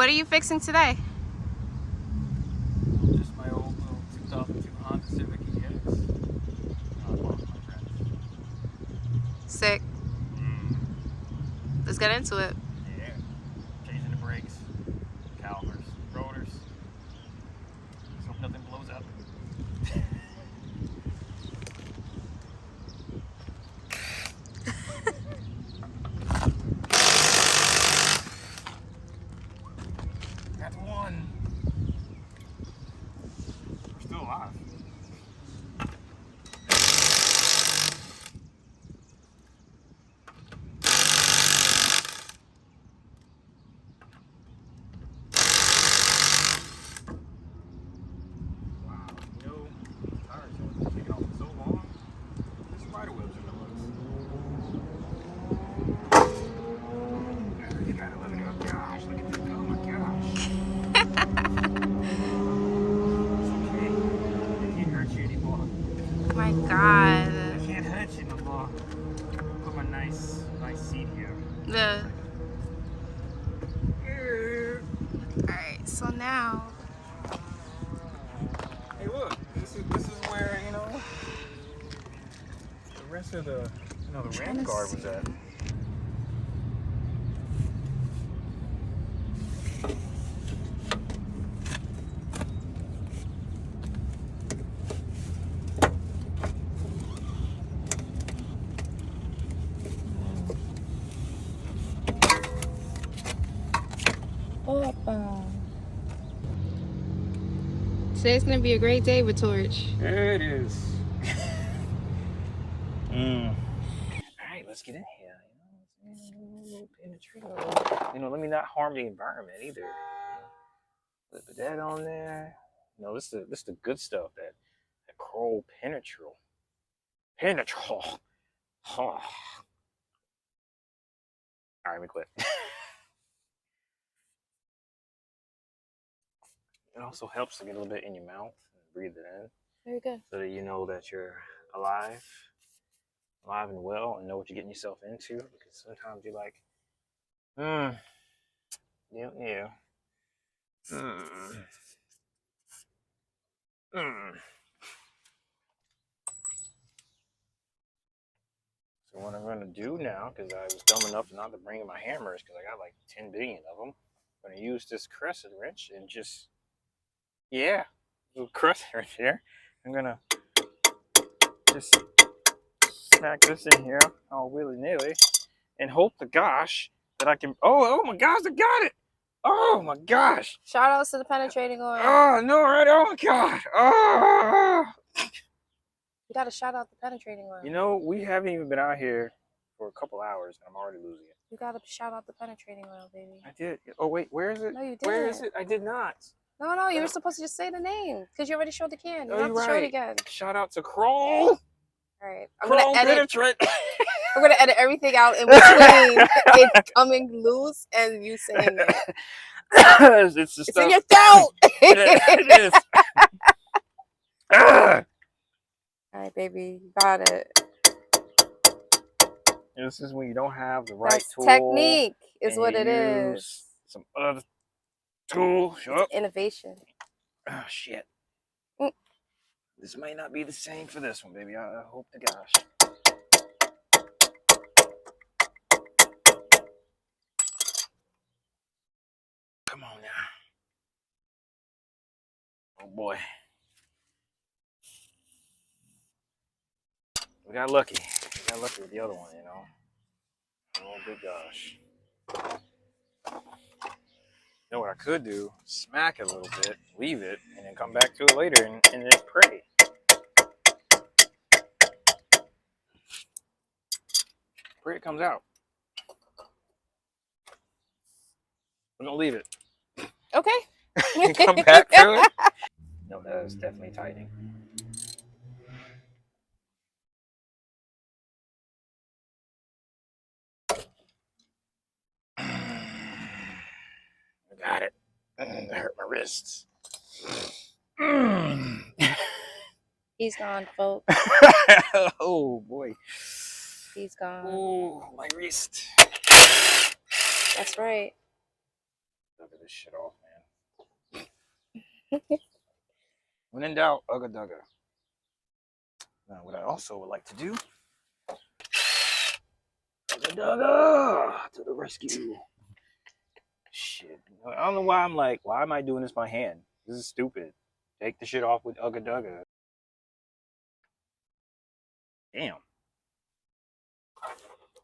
What are you fixing today? Just my old little 2002 Honda Civic EX. Sick. Let's get into it. Yeah. Changing the brakes, calipers, rotors. Let's hope nothing blows up. That's one. We're still alive. Wow, you know, these tires have taken off for so long. This spider web's in the looks. You gotta let it go. Gosh, look at this. Oh my gosh. Oh my God. I can't hurt you no more. Put my nice seat here. The. Alright, so now. Hey, look. This is where, you know, the rest of the rain guard was at. Today's gonna be a great day with Torch. It is. Alright, let's get in here. You know, let me not harm the environment either. Put that on there. No, this is the good stuff. That coral penetrol. Penetrol. Oh. Alright, let me quit. It also helps to get a little bit in your mouth and breathe it in. Very good. So that you know that you're alive and well, and know what you're getting yourself into. Because sometimes you're like, yeah. So what I'm gonna do now, because I was dumb enough not to bring in my hammers, because I got like 10 billion of them. I'm gonna use this crescent wrench and just, yeah, little crescent wrench here. I'm gonna just smack this in here all willy-nilly and hope to gosh that I can. Oh my gosh, I got it! Oh my gosh! Shout outs to the penetrating oil. Oh no, right? Oh my god! Oh! You gotta shout out the penetrating oil. You know, we haven't even been out here for a couple hours, and I'm already losing it. You gotta shout out the penetrating oil, baby. I did. Oh wait, where is it? No, you didn't. Where is it? I did not. No, you were supposed to just say the name because you already showed the can. You Oh, don't have you're to show it right. again. Shout out to Kroll. All right, I'm Kroll gonna edit. penetrate. I'm gonna edit everything out in between it coming loose and you saying it. It's the It's stuff. in your throat. It is. All right, baby, you got it. This is when you don't have the right That's tool. technique is what it is. Some other tool. It's innovation. Oh shit. This might not be the same for this one, baby. I hope to gosh. Come on now. Oh boy. We got lucky. We got lucky with the other one, you know. Oh good gosh. You know what I could do? Smack it a little bit, leave it, and then come back to it later and just pray. Pray it comes out. We're gonna leave it. Okay. Come back to it. No, that is definitely tightening. I got it. It hurt my wrists. He's gone, folks. Oh boy. He's gone. Oh, my wrist. That's right. Look at this shit off, man. When in doubt, ugga dugga. Now, what I also would like to do, ugga dugga to the rescue. Shit. I don't know why I'm like, why am I doing this by hand? This is stupid. Take the shit off with ugga dugga. Damn.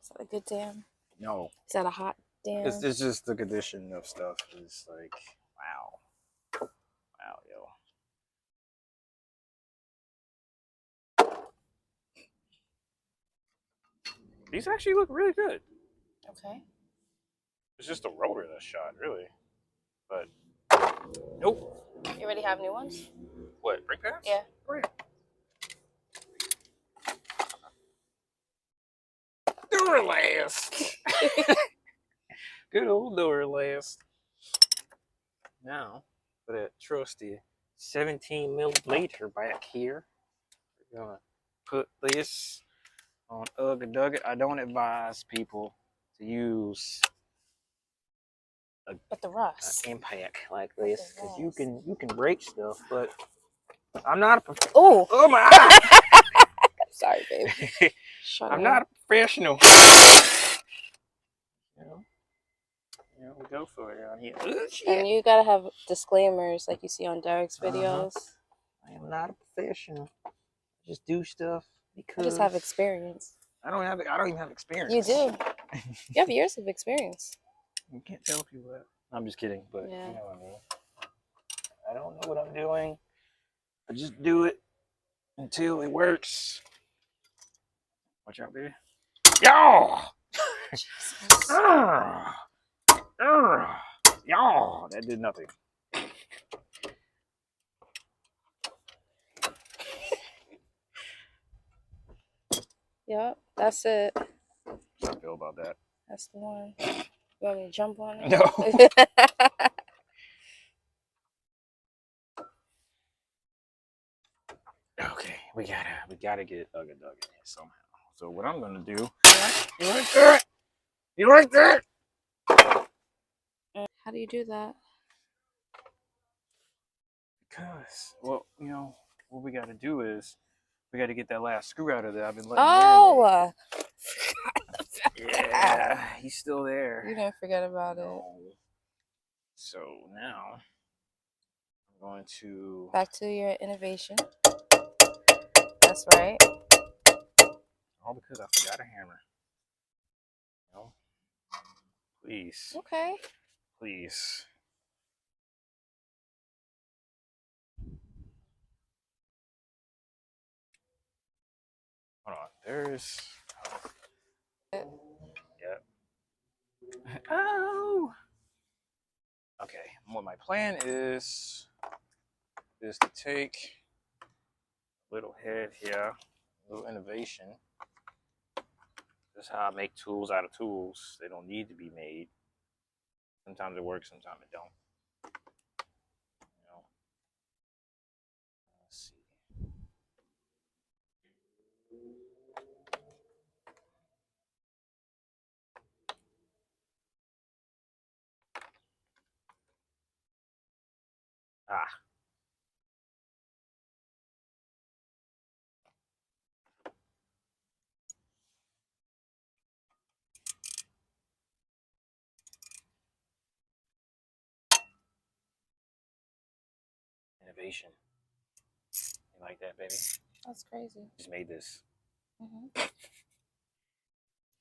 Is that a good damn? No. Is that a hot damn? It's just the condition of stuff. It's like, wow. Wow, yo. These actually look really good. Okay. It's just the rotor that's shot, really. But, nope. You already have new ones? What, brake pads? Yeah. Oh, yeah. Duralast. Good old Duralast. Now, for that trusty 17 milliliter back here, we're gonna put this on Ugga Dugga. I don't advise people to use But the rust. an impact like this because you can break stuff, but I'm not a Oh my eye. Sorry, babe. I'm not a professional. We go for it around here. And you gotta have disclaimers like you see on Derek's videos. I am not a professional. I just do stuff because I just have experience. I don't even have experience. You do. You have years of experience. You can't tell people that. I'm just kidding, but yeah. You know what I mean. I don't know what I'm doing. I just do it until it works. Watch out, baby. Yo! Yo! That did nothing. Yep, that's it. How do I feel about that? That's the one. You want me to jump on it? No. Okay, we gotta get Ugga Dugga in here somehow. So what I'm gonna do? You like that? You like that? How do you do that? Because, well, what we gotta do is we gotta get that last screw out of there. I've been letting Oh! Yeah, he's still there. You didn't forget about it. So now I'm going to back to your innovation. That's right. All because I forgot a hammer. No. Please. Okay. Please. Hold on. There's. Yep. Oh. Okay. What my plan is to take a little head here, a little innovation. This is how I make tools out of tools. They don't need to be made. Sometimes it works, sometimes it don't. Let's see. Innovation. You like that, baby? That's crazy. Just made this. Mm-hmm.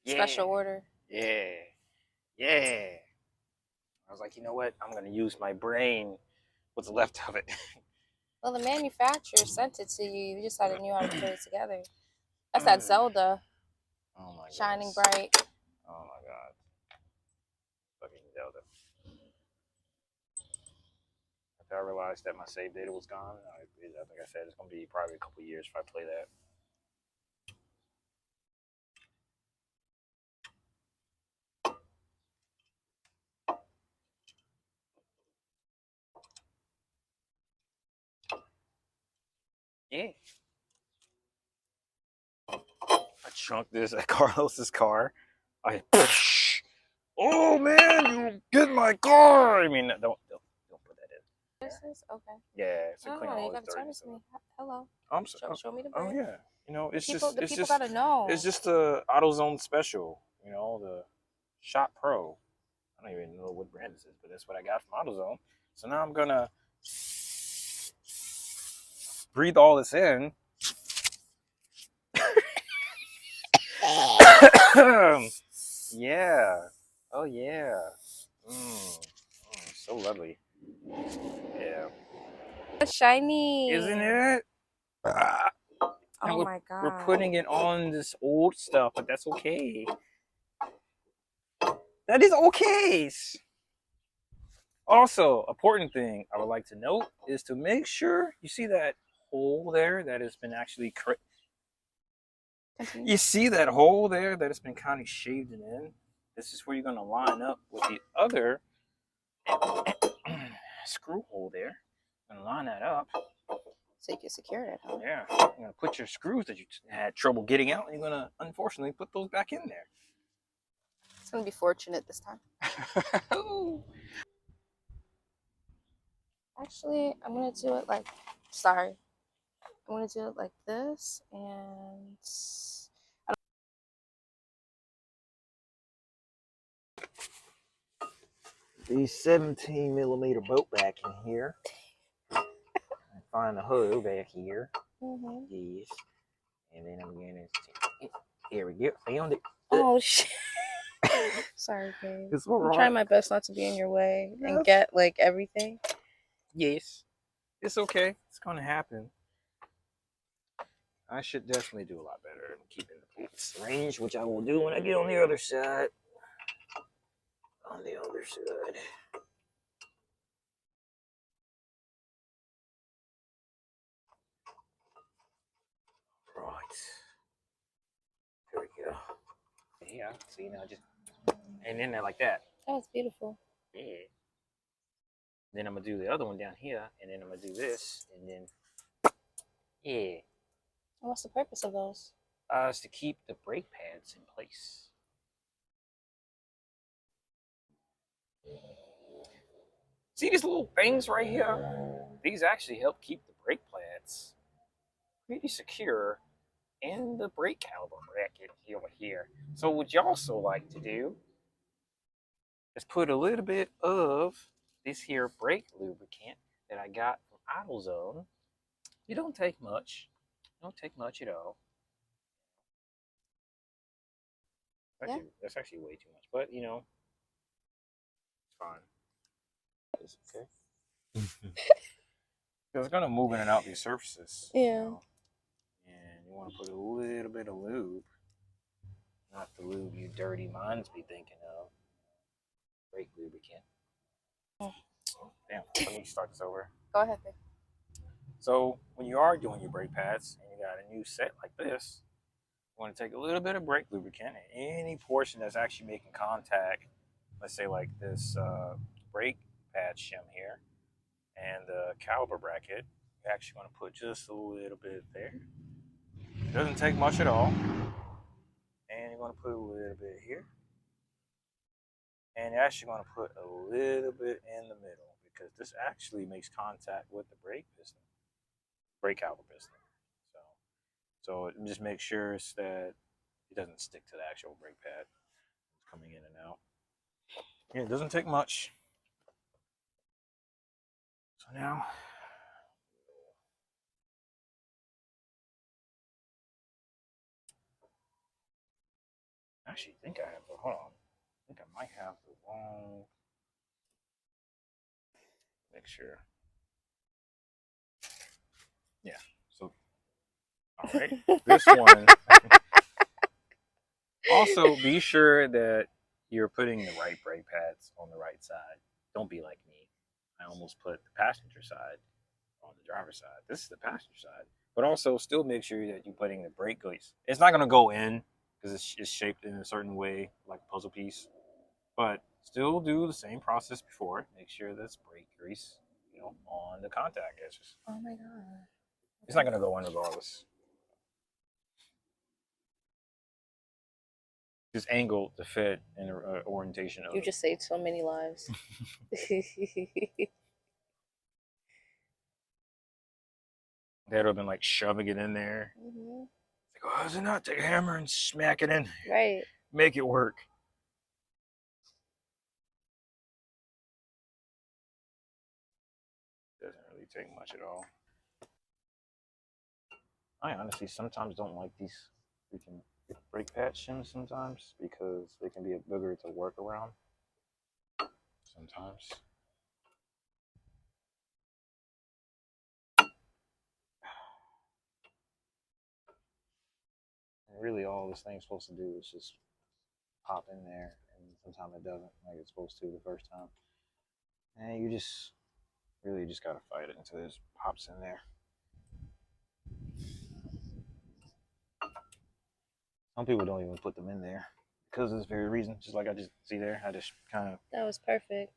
Yeah. Special order. Yeah. Yeah. I was like, you know what? I'm going to use my brain. What's left of it? Well, the manufacturer sent it to you. You just had to know how to put it together. That's that Zelda. Oh my god. Shining bright. Oh my god. Fucking Zelda. After I realized that my save data was gone, I think I said it's going to be probably a couple years if I play that. Yeah. I chunked this at Carlos's car. Oh man, you get my car. I mean, don't put that in. This is okay. Yeah, it's a clean Oh, all you this gotta dirty turn this to me. stuff. Hello. I'm so, Show me the oh brand. yeah, you know, The people just gotta know. it's just the AutoZone special. You know, the Shot Pro. I don't even know what brand this is, but that's what I got from AutoZone. So now I'm gonna breathe all this in. Yeah. Oh yeah. So lovely. Yeah. It's shiny. Isn't it? Ah. And Oh my we're god. putting it on this old stuff, but that's okay. That is okay. Also, important thing I would like to note is to make sure you see that hole there that has been actually you see that hole there that has been kind of shaved in. This is where you're going to line up with the other screw hole there. I'm going to line that up. So you can secure it, huh? Yeah. You're going to put your screws that you had trouble getting out, and you're going to, unfortunately, put those back in there. It's gonna be fortunate this time. Actually, I'm gonna do it like, sorry. I'm gonna do it like this, and These 17mm bolt back in here. Find the hoe back here. Yes. And then I'm going to, here we go. Found it. Oh shit. Sorry, babe. It's all I'm right. trying my best not to be in your way and Yes. get like everything. Yes. It's okay. It's going to happen. I should definitely do a lot better in keeping the bolts range, which I will do when I get on the other side. On the other side. Right. There we go. Yeah. See, now just, and then they're like that. Oh, it's beautiful. Yeah. Then I'm going to do the other one down here, and then I'm going to do this, and then, yeah. What's the purpose of those? Is to keep the brake pads in place. See these little things right here? These actually help keep the brake pads pretty secure in the brake caliper bracket over here. So what you also like to do is put a little bit of this here brake lubricant that I got from AutoZone. You don't take much. Don't take much at all. That's actually way too much, but you know, it's fine. It's okay. Because it's gonna move in and out these surfaces. Yeah. You know? And you want to put a little bit of lube, not the lube you dirty minds be thinking of. Brake lubricant. Oh, damn, let me start this over. Go ahead, babe. So when you are doing your brake pads and you got a new set like this, you want to take a little bit of brake lubricant and any portion that's actually making contact, let's say like this brake pad shim here and the caliper bracket, you're actually going to put just a little bit there. It doesn't take much at all. And you're going to put a little bit here. And you're actually going to put a little bit in the middle because this actually makes contact with the brake piston, brake caliper piston. So it just makes sure that it doesn't stick to the actual brake pad. It's coming in and out. Yeah, it doesn't take much. So now, I actually think I have the, hold on. I think I might have the wrong, make sure. Yeah, so, all right, this one. Also, be sure that you're putting the right brake pads on the right side. Don't be like me. I almost put the passenger side on the driver's side. This is the passenger side. But also, still make sure that you're putting the brake grease. It's not going to go in because it's shaped in a certain way, like a puzzle piece. But still do the same process before. Make sure that's brake grease, you know, on the contact edges. Oh my god. It's not going to go in regardless. just angled to fit in the orientation of You it. just saved so many lives. They would have been like shoving it in there. Mm-hmm. Like, oh, does it not? Take a hammer and smack it in. Right. Make it work. Doesn't really take much at all. I honestly sometimes don't like these freaking brake pad shims sometimes because they can be a booger to work around. Sometimes. And really, all this thing's supposed to do is just pop in there, and sometimes it doesn't like it's supposed to the first time. And you just really just gotta fight it until it just pops in there. Some people don't even put them in there because of this very reason. Just like I just see there, I just kind of. That was perfect.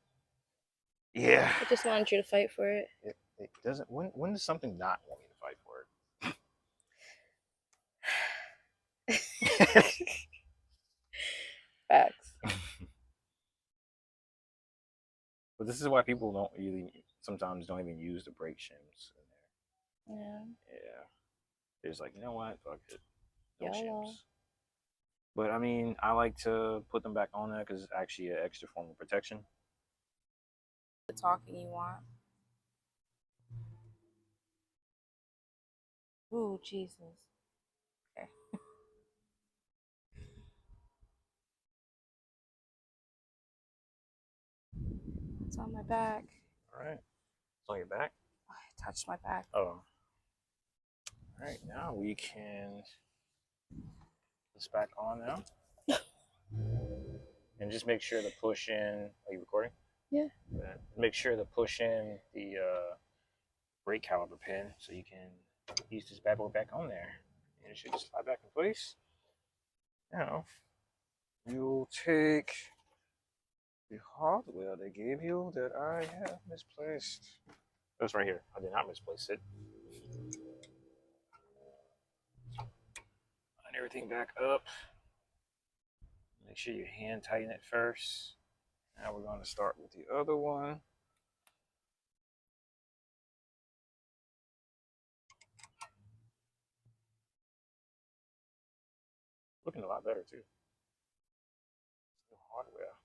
Yeah. I just wanted you to fight for it. It doesn't. When does something not want me to fight for it? Facts. But this is why people don't really sometimes don't even use the brake shims in there. Yeah. Yeah. They're just like, you know what? Fuck it. No YOLO. shims. But I mean, I like to put them back on there because it's actually an extra form of protection. The talking you want. Ooh, Jesus. Okay. It's on my back. All right. It's on your back. Oh, I touched my back. Oh. All right. Now we can put this back on now. And just make sure to push in. Are you recording? Yeah. Make sure to push in the brake caliper pin so you can use this bad boy back on there. And it should just slide back in place. Now, you'll take the hardware they gave you that I have misplaced. That's right here. I did not misplace it. Line everything back up. Make sure you hand tighten it first. Now we're going to start with the other one. Looking a lot better too. New hardware.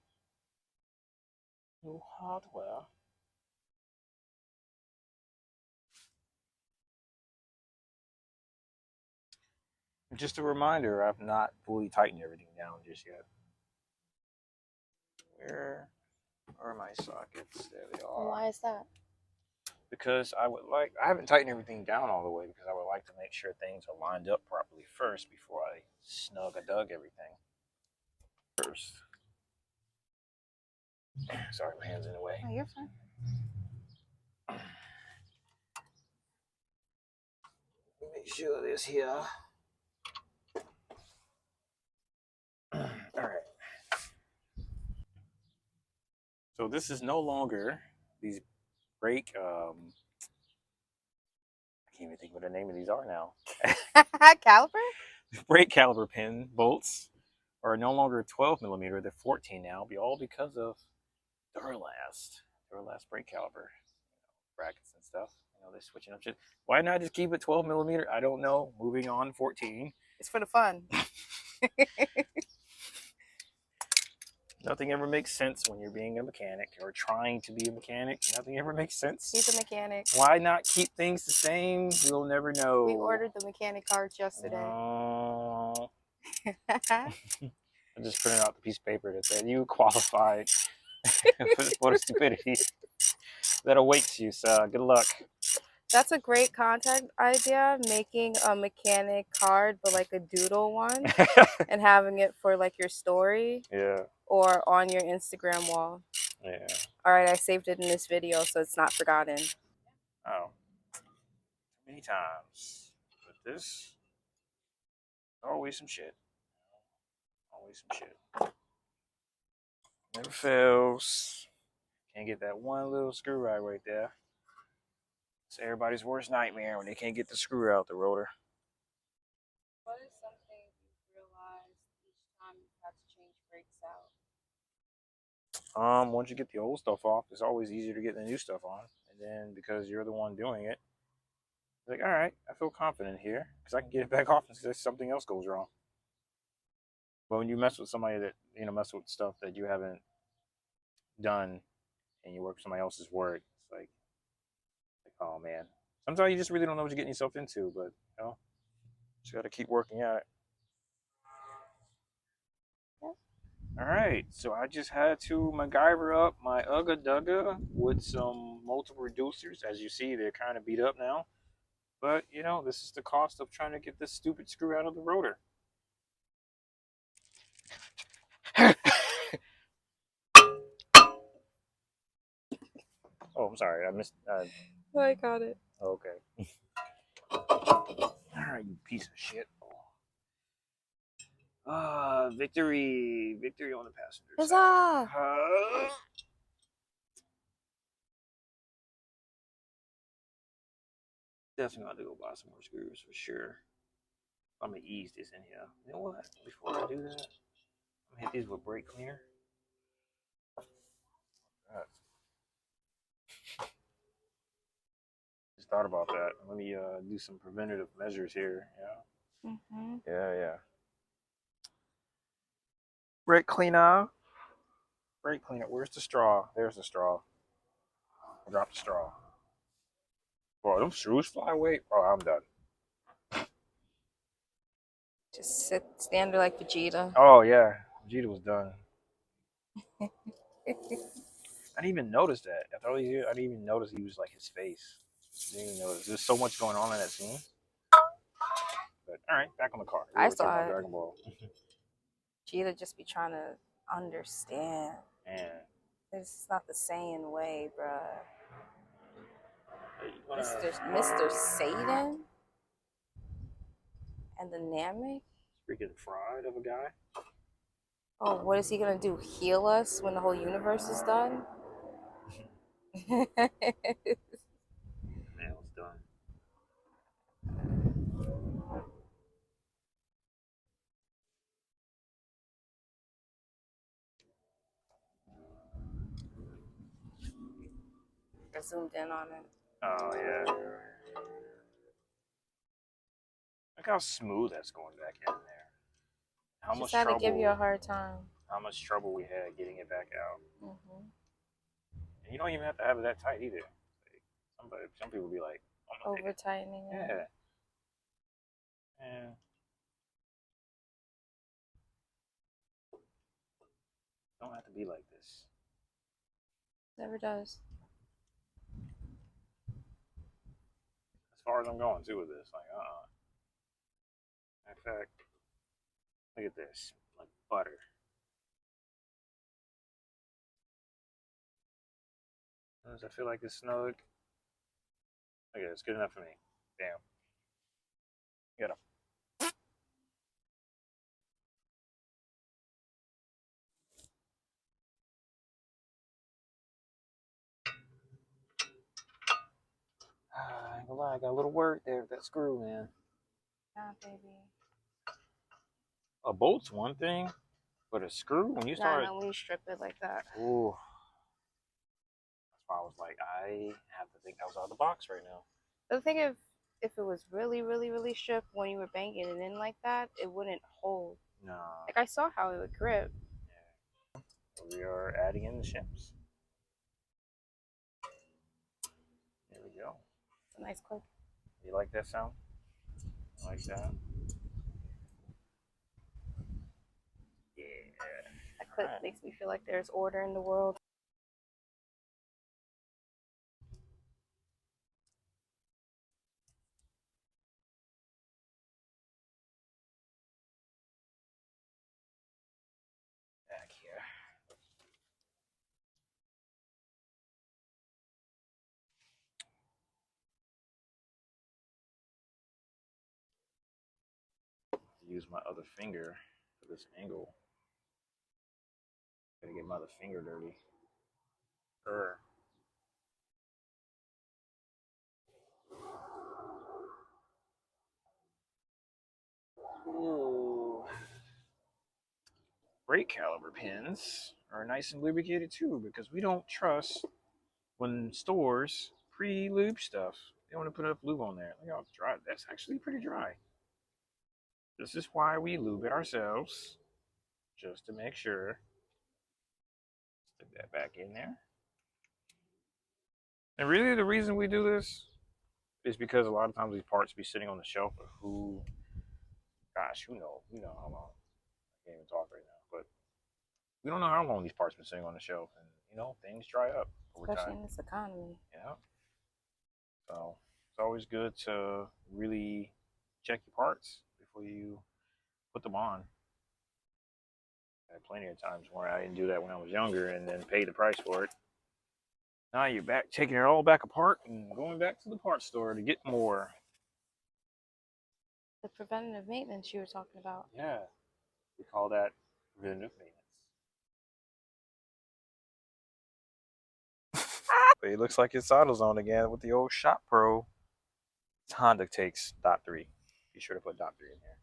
New hardware. Just a reminder, I've not fully tightened everything down just yet. Where are my sockets? There they are. Why is that? Because I haven't tightened everything down all the way because I would like to make sure things are lined up properly first before I snug a dug everything. First. Sorry, my hand's in the way. Oh, you're fine. Make sure this here. All right. So this is no longer these brake. I can't even think what the name of these are now. Caliper? Brake caliper pin bolts are no longer 12 millimeter; they're 14 now. All because of Duralast brake caliper brackets and stuff. You know, they're switching up shit. Why not just keep it 12 millimeter? I don't know. Moving on, 14. It's for the fun. Nothing ever makes sense when you're being a mechanic or trying to be a mechanic. Nothing ever makes sense. He's a mechanic. Why not keep things the same? We'll never know. We ordered the mechanic cards yesterday. I just printed out the piece of paper that said you qualified for the stupidity that awaits you. So good luck. That's a great contact idea, making a mechanic card, but like a doodle one, and having it for like your story. Yeah. Or on your Instagram wall. Yeah. All right, I saved it in this video so it's not forgotten. Oh. Many times. But this, always some shit. Always some shit. Never fails. Can't get that one little screw right there. It's everybody's worst nightmare when they can't get the screw out the rotor. What is something you realize each time you have to Once you get the old stuff off, it's always easier to get the new stuff on. And then because you're the one doing it, it's like, all right, I feel confident here because I can get it back off unless something else goes wrong. But when you mess with somebody that mess with stuff that you haven't done, and you work somebody else's work, it's like oh man. Sometimes you just really don't know what you're getting yourself into, but just got to keep working at it. All right, so I just had to MacGyver up my Ugga Dugga with some multiple reducers. As you see, they're kind of beat up now. But, this is the cost of trying to get this stupid screw out of the rotor. Oh, I'm sorry. I missed. I got it. Okay. All right, you piece of shit. Victory. Victory on the passenger Huzzah! side. Definitely got to go buy some more screws for sure. I'm going to ease this in here. You know what? Before I do that, I'm going to hit these with brake cleaner. Just thought about that. Let me do some preventative measures here. Yeah. Mm-hmm. Yeah. Brake cleaner. Brake cleaner. Where's the straw? There's the straw. Drop the straw. Bro, them screws fly away. Oh, I'm done. Just stand there like Vegeta. Oh yeah, Vegeta was done. I didn't even notice that. I didn't even notice he was like his face. I didn't even notice. There's so much going on in that scene. But all right, back on the car. I We're talking saw about it. Dragon Ball. Vegeta just be trying to understand. Man, It's not the same way, bruh. gonna... Mr. Satan and the Namek. Freaking fraud of a guy. Oh, what is he gonna do? Heal us when the whole universe is done? Man, it's done. I zoomed in on it. Oh yeah. Look how smooth that's going back in there. How Just much had to trouble? give you a hard time. How much trouble we had getting it back out. Mm-hmm. And you don't even have to have it that tight either. Like, some people be like, over tightening. Yeah. Yeah. Don't have to be like this. Never does. As far as I'm going too with this, like, in fact, look at this, like butter. Does I feel like it's snug? Okay, it's good enough for me. Damn. Get up. I ain't gonna lie, I got a little work there with that screw, man. Nah, baby. A bolt's one thing, but a screw, when you start... Nah, when you strip it like that. Ooh. That's why I was like, I have to think outside the box right now. The thing if it was really, really, really stripped when you were banging it in like that, it wouldn't hold. No. Like I saw how it would grip. Yeah. So we are adding in the shims. There we go. It's a nice click. You like that sound? Like that? Yeah. That click makes me feel like there's order in the world. Back here. Use my other finger for this angle. Gotta get my other finger dirty. Ooh. Brake caliper pins. are nice and lubricated too, because we don't trust when stores pre-lube stuff. They want to put enough lube on there. Look how dry. That's actually pretty dry. This is why we lube it ourselves, just to make sure. Stick that back in there. And really, the reason we do this is because a lot of times these parts be sitting on the shelf. But gosh, who know how long? I can't even talk right now, but we don't know how long these parts been sitting on the shelf, and things dry up over Especially time. in this economy. Yeah. So it's always good to really check your parts before you put them on. I had plenty of times where I didn't do that when I was younger and then pay the price for it. Now you're back taking it all back apart and going back to the parts store to get more. The preventative maintenance you were talking about. Yeah, we call that preventative maintenance. But it looks like it's AutoZone again with the old Shop Pro. Honda takes .3. Be sure to put .3 in here.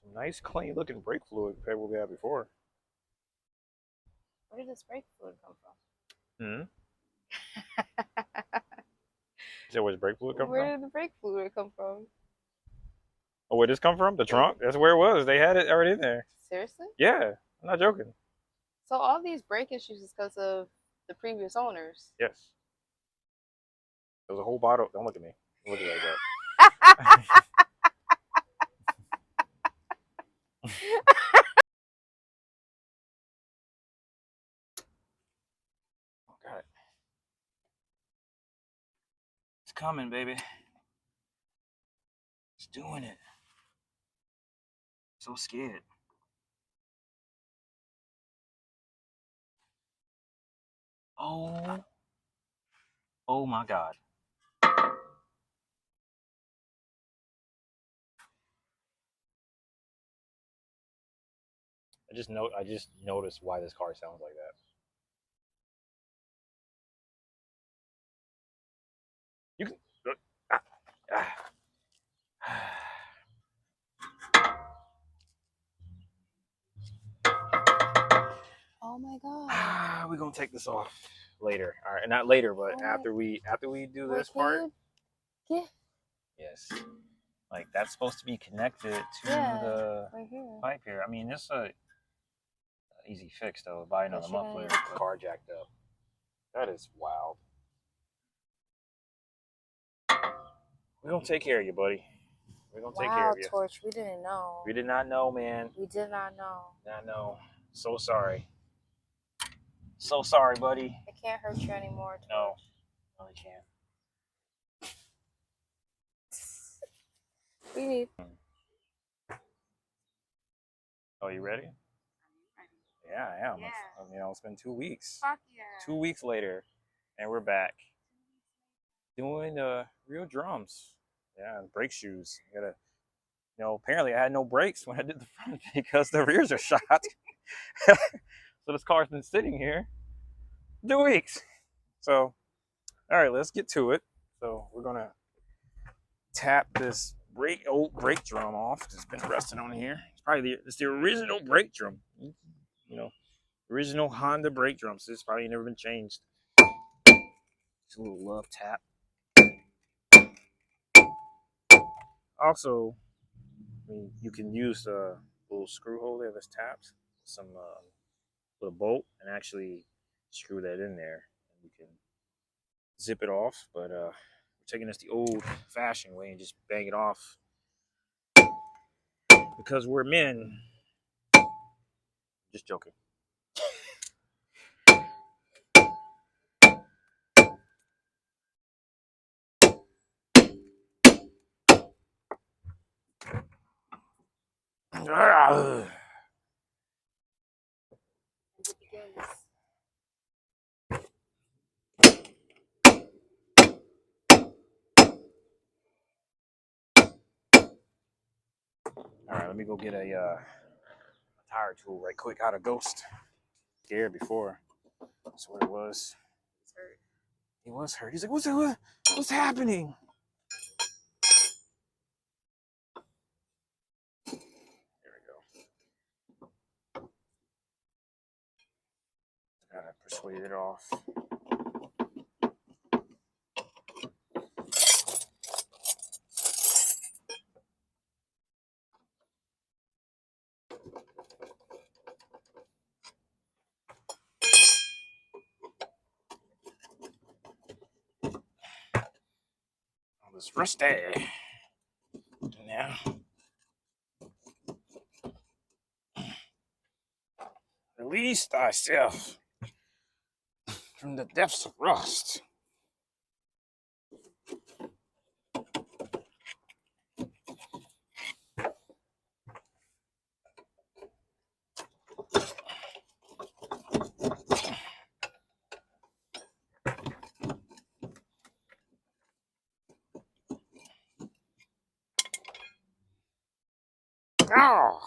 Some nice, clean looking brake fluid compared to what we had before. Where did this brake fluid come Hmm. Is that where the brake fluid come Where from? did the brake fluid come from? Oh, where did this come from? The trunk? That's where it was. They had it already in there. Seriously? Yeah, I'm not joking. So all these brake issues is because of the previous owners. Yes. There was a whole bottle. Don't look at me. Don't look at me like that. Oh, God. It's coming, baby. It's doing it. So scared. Oh. Oh my God. I just noticed why this car sounds like that. You can ah, ah. Oh my God. We're gonna take this off later. All right, not later, but Oh after we do Wait, this part. Yeah. Yes. Like that's supposed to be connected to the right here. pipe here. I mean, this is a easy fix though. Buy another muffler. Car jacked up. That is wild. We're gonna take care of you, buddy. We're gonna take care Wow, of you. Torch, we didn't know. We did not know, man. We did not know. Not know. So sorry. So sorry, buddy. It can't hurt you anymore, Torch. No, no, it can't. We need. Oh, you ready? Yeah, I am. Yeah. It's been 2 weeks. Fuck yeah. 2 weeks later, and we're back doing real drums. Yeah, brake shoes. You gotta, apparently I had no brakes when I did the front because the rears are shot. So this car's been sitting here 2 weeks. So, all right, let's get to it. So we're gonna tap this old brake drum off. It's been rusting on here. It's probably the original brake drum. Original Honda brake drums. This probably never been changed. Just a little love tap. Also, I mean, you can use the little screw hole there that's tapped, some little bolt, and actually screw that in there. And you can zip it off, but we're taking this the old-fashioned way and just bang it off because we're men. Just joking. All right, let me go get a tire tool right quick out of Ghost. Scared before. That's what it was. It's hurt. He was hurt. He's like, what's happening? squeeze it off. Oh, it's rusty. Now, release thyself from the depths of rust. Oh.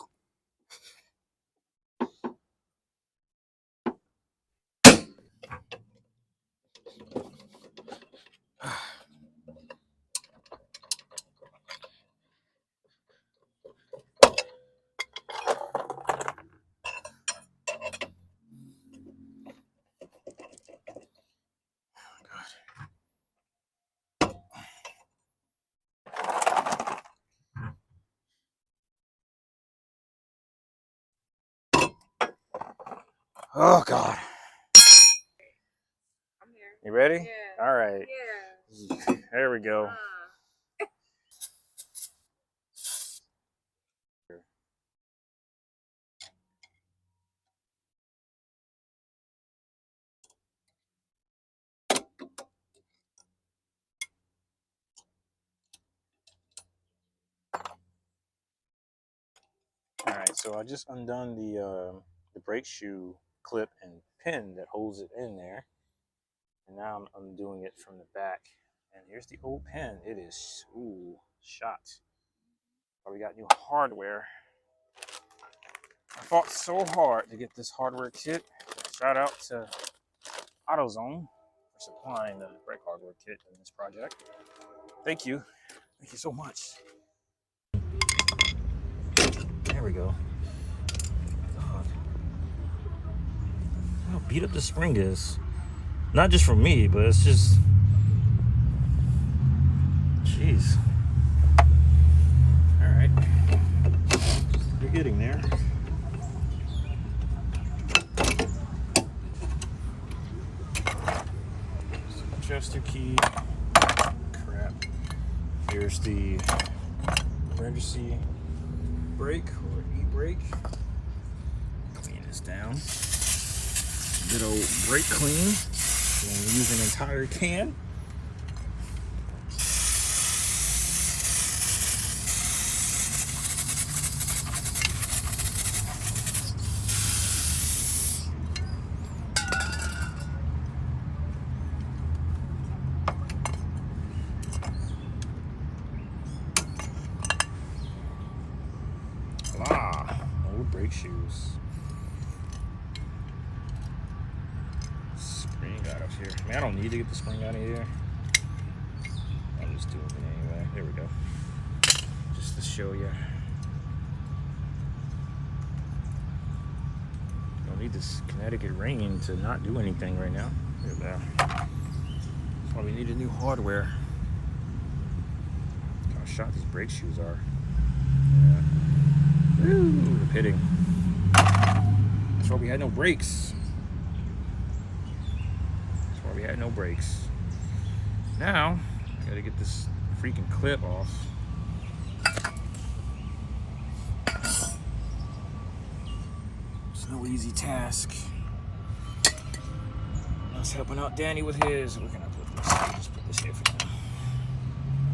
Oh God. I'm here. You ready? Yeah. All right. Yeah. There we go. All right, so I just undone the brake shoe clip and pin that holds it in there, and now I'm undoing it from the back. And here's the old pin. It is shot. But we got new hardware. I fought so hard to get this hardware kit. Shout out to AutoZone for supplying the brake hardware kit in this project. Thank you. Thank you so much. There we go. God. How beat up the spring is. Not just for me, but it's just... Jeez. Alright. We're getting there. Adjuster key. Crap. Here's the emergency brake or e-brake. Clean this down. Good old brake clean. And use an entire can. Old brake shoes. Spring out of here. Man, I don't need to get the spring out of here. I'm just doing it anyway. There we go. Just to show you. Don't need this Connecticut rain to not do anything right now. Look at that. That's why we need a new hardware. Look how shot these brake shoes are. Yeah. Woo, the pitting. That's why we had no brakes. That's why we had no brakes. Now, I gotta get this freaking clip off. It's no easy task. I was helping out Danny with his. We're gonna put this, just put this here for now.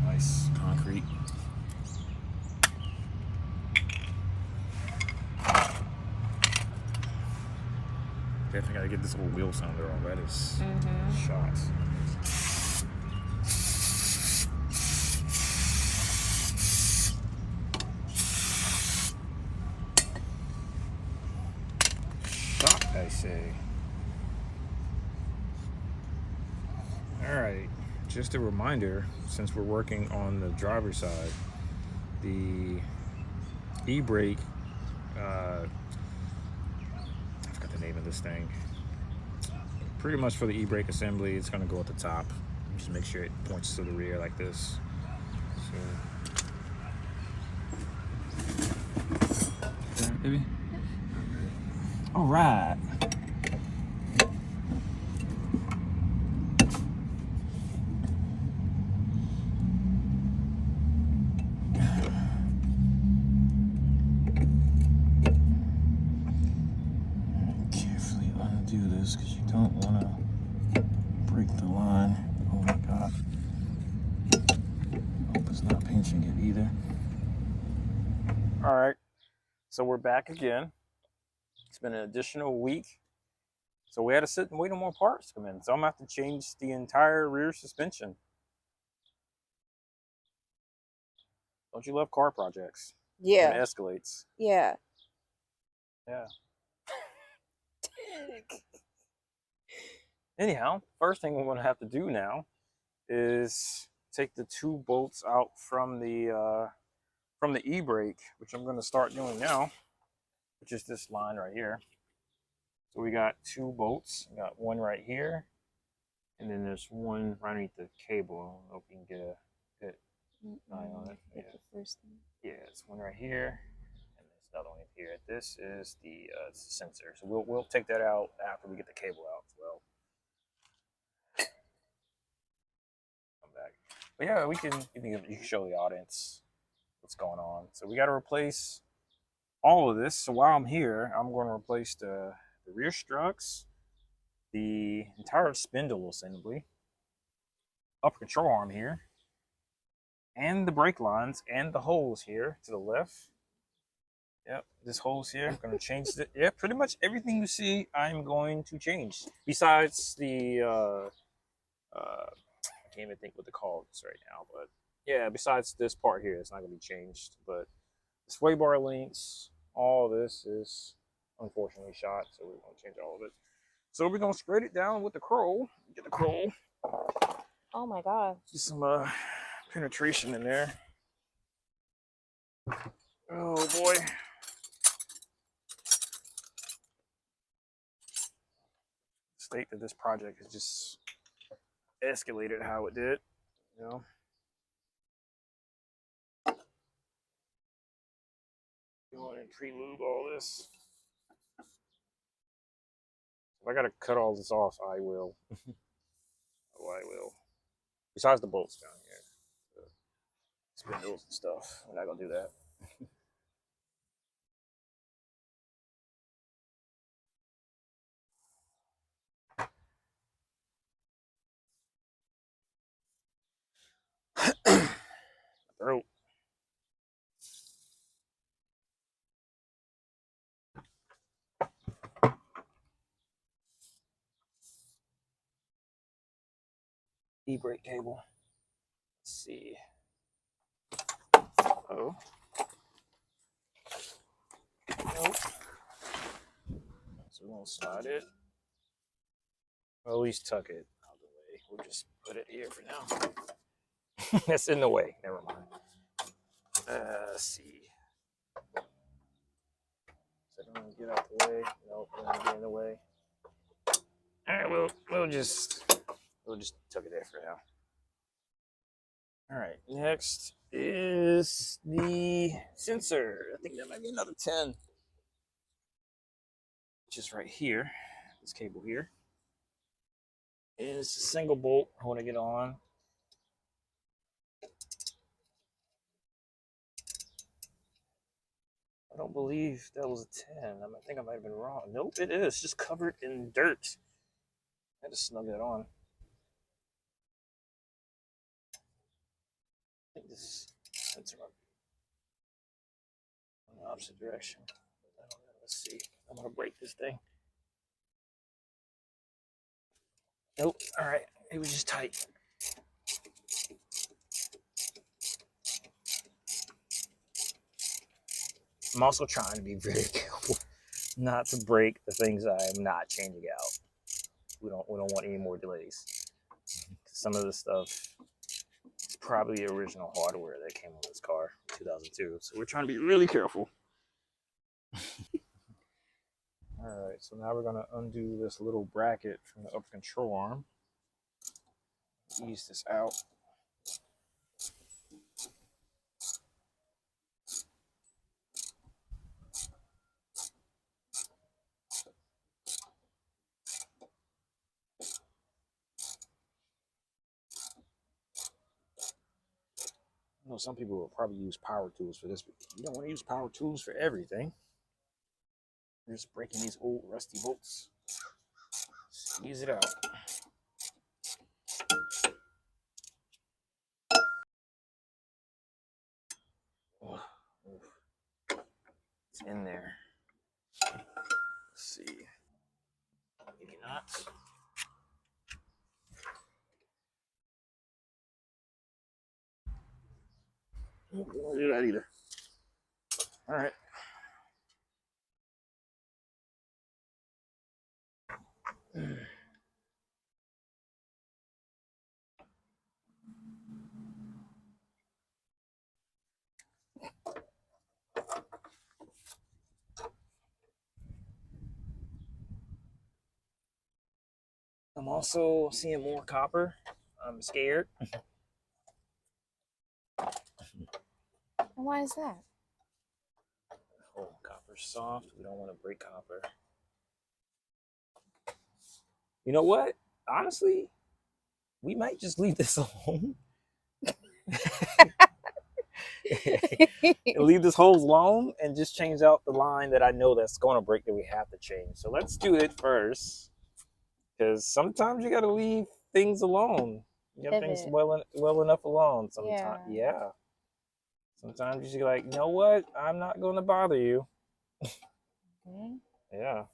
Nice concrete. Definitely gotta get this little wheel sounder on. That is shot. Shot, I say. Alright, just a reminder, since we're working on the driver's side, the e-brake, I forgot the name of this thing. pretty much for the e-brake assembly, it's going to go at the top. Just make sure it points to the rear like this. So, okay, baby. All right. Carefully undo this because you don't want to break the line. Oh my God. Hope it's not pinching it either. All right. So we're back again. It's been an additional week. So we had to sit and wait on more parts to come in. So I'm going to have to change the entire rear suspension. Don't you love car projects? Yeah. When it escalates. Yeah. Yeah. Anyhow, first thing we're going to have to do now is take the 2 bolts out from the e-brake, which I'm going to start doing now, which is this line right here. So we got 2 bolts. We got one right here, and then there's one right underneath the cable. I hope you can get a good eye on it. Yeah. Yeah, it's one right here, and there's another one here. This is the sensor. So we'll take that out after we get the cable out as well. Come back. But yeah, you can show the audience what's going on. So we got to replace all of this. So while I'm here, I'm going to replace the rear struts, the entire spindle assembly, upper control arm here, and the brake lines and the holes here to the left. Yep, this holes here. I'm going to change it. Yeah, pretty much everything you see, I'm going to change. Besides the, I can't even think what to call this right now, but yeah, besides this part here, it's not going to be changed. But the sway bar links, all of this is unfortunately shot, so we're going to change all of it. So we're going to spread it down with the curl. Get the curl. Oh my God. See some penetration in there. Oh boy. State that this project has just escalated how it did, you know. Go ahead and pre-lube all this. If I gotta cut all this off, I will. Oh, I will. Besides the bolts down here, the spindles and stuff, I'm not gonna do that. Throat. E-brake cable. Let's see. Oh. Nope. So we're gonna slide it. Or at least tuck it out of the way. We'll just put it here for now. That's in the way. Never mind. Let's see. So I don't get out the way. Nope, don't get in the way. All right, we'll just tuck it there for now. All right, next is the sensor. I think that might be another 10, which is right here. This cable here. And it's a single bolt. I want to get on. I don't believe that was a 10. I think I might have been wrong. Nope, it is. Just covered in dirt. I had to snug that on. I think this sensor might be in the opposite direction. I don't know. Let's see. I'm going to break this thing. Nope. All right. It was just tight. I'm also trying to be very careful not to break the things I am not changing out. We don't want any more delays. Some of this stuff is probably the original hardware that came on this car in 2002. So we're trying to be really careful. All right, so now we're gonna undo this little bracket from the upper control arm. Ease this out. I know some people will probably use power tools for this, but you don't want to use power tools for everything. You're just breaking these old rusty bolts. Squeeze it out. Oh, it's in there. Let's see. Maybe not. Don't want to do that either. All right. I'm also seeing more copper. I'm scared. Why is that? Oh, copper's soft. We don't want to break copper. You know what? Honestly, we might just leave this alone. Leave this hose alone and just change out the line that I know that's going to break that we have to change. So let's do it first, because sometimes you got to leave things alone. You got things well enough alone. Sometimes, yeah. Sometimes you just like, you know what? I'm not going to bother you. Mm-hmm. Yeah.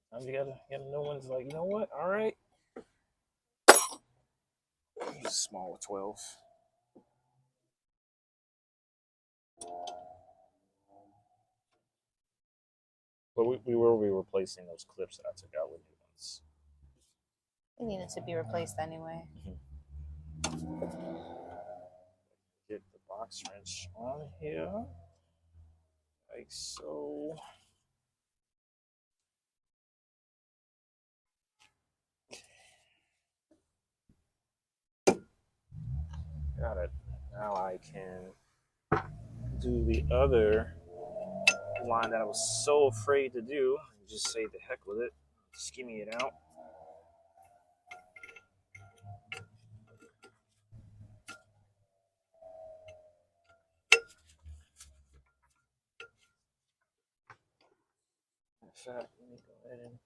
Sometimes you gotta know when it's like, you know what? All right. Use a small 12. But we will be replacing those clips that I took out with new ones. It needed to be replaced anyway. Get the box wrench on here, like so. Got it. Now I can do the other line that I was so afraid to do. Just say the heck with it. Skimmy it out. In fact, let me go ahead and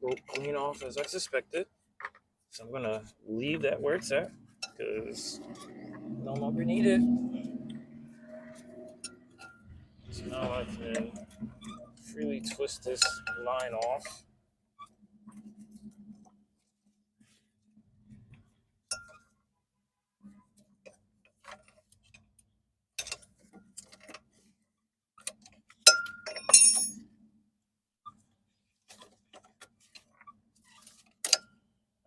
go clean off as I suspected. So I'm gonna leave that where it's at because no longer need it. So now I can freely twist this line off.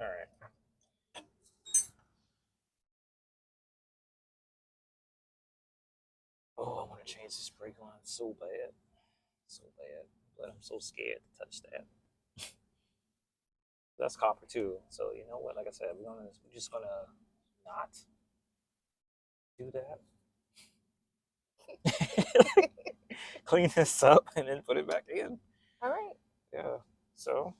All right. Oh, I want to change this brake line so bad. So bad. But I'm so scared to touch that. That's copper too. So you know what? Like I said, we're just gonna not do that. Clean this up and then put it back in. All right. Yeah. So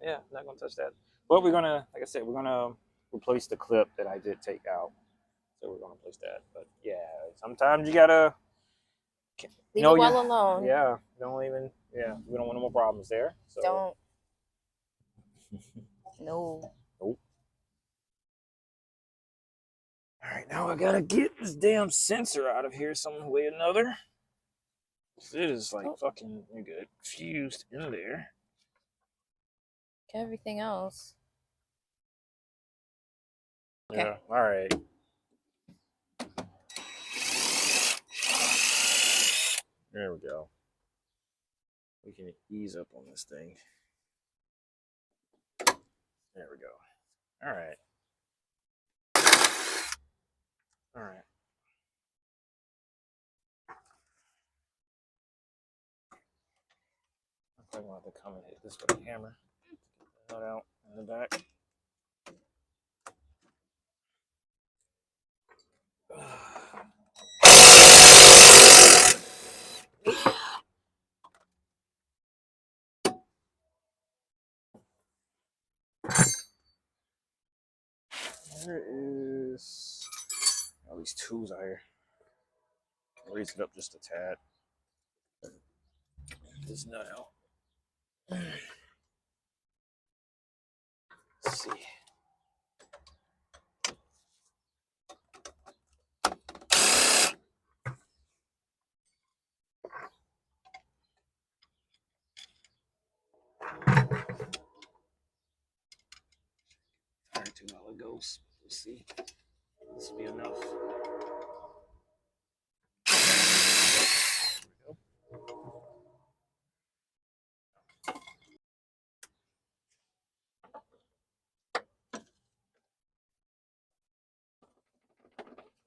yeah, not gonna touch that. But we're gonna, like I said, we're gonna replace the clip that I did take out. So we're gonna replace that. But yeah, sometimes you gotta leave it well alone. Yeah. Don't even we don't want no more problems there. So don't. No. Nope. All right, now I gotta get this damn sensor out of here some way or another. It is like fucking good fused in there. Everything else. Okay. Yeah. All right. There we go. We can ease up on this thing. There we go. All right. All right. I'm probably going to have to come and hit this with a hammer. Get that out in the back. There is at least tools out here. Raise it up just a tad. Get this nut out. Let's see. Alright, $2 goes. Let's see. This will be enough.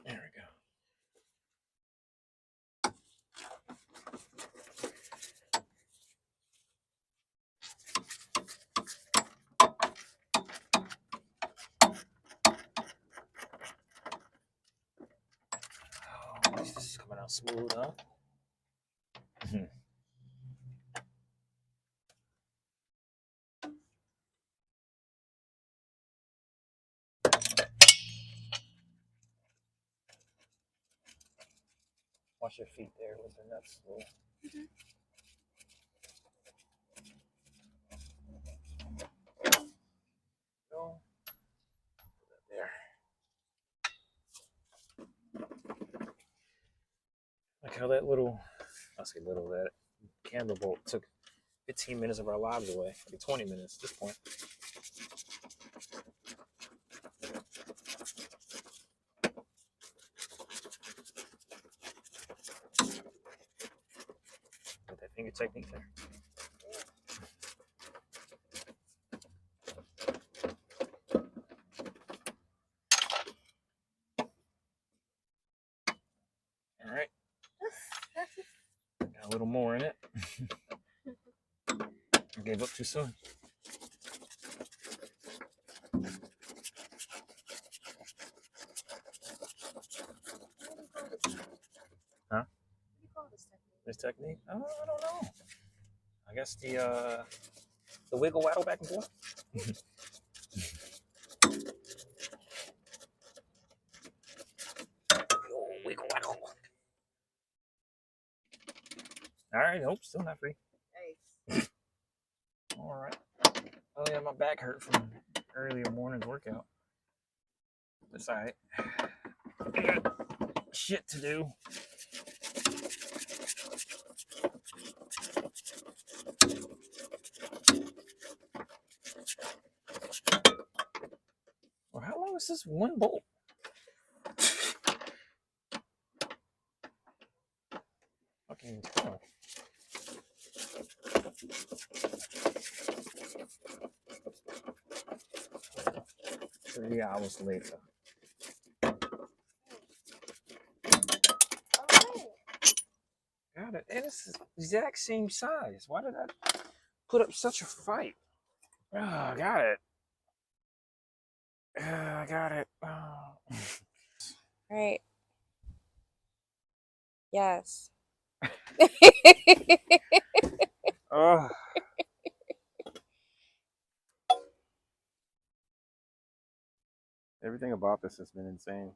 There we go. Oh, at least this is coming out smooth, huh? Watch your feet there with the nuts. Go. Put that there. Like how that little, I say little, that candle bolt took 15 minutes of our lives away. Maybe 20 minutes at this point. With that finger technique there. All right. Got a little more in it. I gave up too soon. Huh? This technique? I don't know. I guess the wiggle waddle back and forth. Wiggle waddle. All right. Nope. Still not free. Nice. All right. Oh yeah, my back hurt from earlier morning's workout. That's all right. I got shit to do. Well, how long is this one bolt? Fucking tell. 3 hours later. Got it. And it's the exact same size. Why did I put up such a fight? Oh, I got it. I got it. Oh. Right. Yes. Oh. Everything about this has been insane.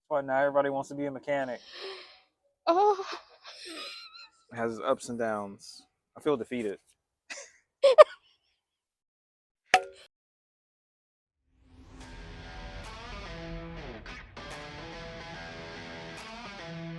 Why now everybody wants to be a mechanic. Oh. It has its ups and downs. I feel defeated.